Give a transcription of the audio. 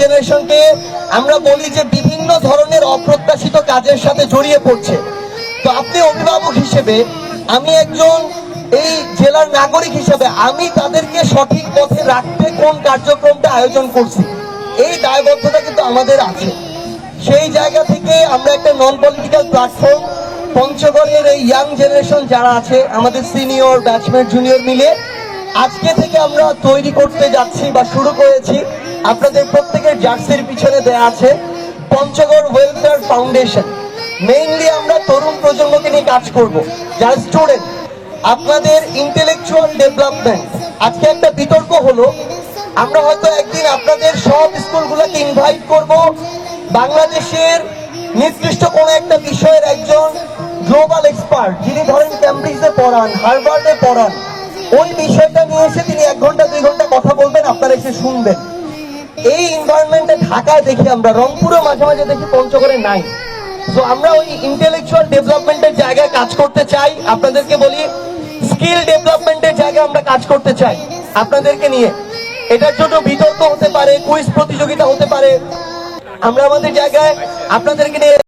জেনারেশনকে আমরা বলি যে বিভিন্ন ধরনের অপ্রত্যাশিত কাজের সাথে জড়িয়ে পড়ছে। তো আপনি অভিভাবক হিসেবে, আমি একজন এই জেলার নাগরিক হিসেবে, আমি তাদেরকে সঠিক পথে রাখতে কোন কার্যক্রমটা আয়োজন করছি, এই দায়বদ্ধতা কিন্তু আমাদের আছে। সেই জায়গা থেকে আমরা একটা নন পলিটিক্যাল প্ল্যাটফর্ম পঞ্চগড়ের এই ইয়াং জেনারেশন যারা আছে, আমাদের সিনিয়র ব্যাচমেট জুনিয়র মিলে আজকে থেকে আমরা তৈরি করতে যাচ্ছি বা শুরু করেছি। আপনাদের প্রত্যেকের জার্সির পিছনে দেয়া আছে পঞ্চগড় ওয়েলফেয়ার ফাউন্ডেশন। মেইনলি আমরা তরুণ প্রজন্মকে নিয়ে কাজ করব, যারা স্টুডেন্ট, আপনাদের ইন্টেলেকচুয়াল ডেভেলপমেন্ট। আজকে একটা বিতর্ক হলো, আমরা হয়তো একদিন আপনাদের সব স্কুলগুলোকে ইনভাইট করব, বাংলাদেশের নির্দিষ্ট কোনো একটা বিষয়ের একজন গ্লোবাল এক্সপার্ট, যিনি ধরেন ক্যামব্রিজে পড়ান, হার্ভার্ডে পড়ান, ওই বিষয়টা নিয়ে এসে তিনি 1 ঘন্টা 2 ঘন্টা কথা বলবেন, আপনারা এসে শুনবেন। এই এনভায়রনমেন্টে ঢাকায় দেখি আমরা, রংপুরে মাঝে মাঝে দেখি, পঞ্চগড়ে নাই। তো আমরা ওই ইন্টেলেকচুয়াল ডেভেলপমেন্টের জায়গায় কাজ করতে চাই। আপনাদেরকে বলি, স্কিল ডেভেলপমেন্টের জায়গায় আমরা কাজ করতে চাই আপনাদেরকে নিয়ে। এটার জন্য বিতর্ক হতে পারে, কুইজ প্রতিযোগিতা হতে পারে। আমরা আমাদের জায়গায় আপনাদেরকে নিয়ে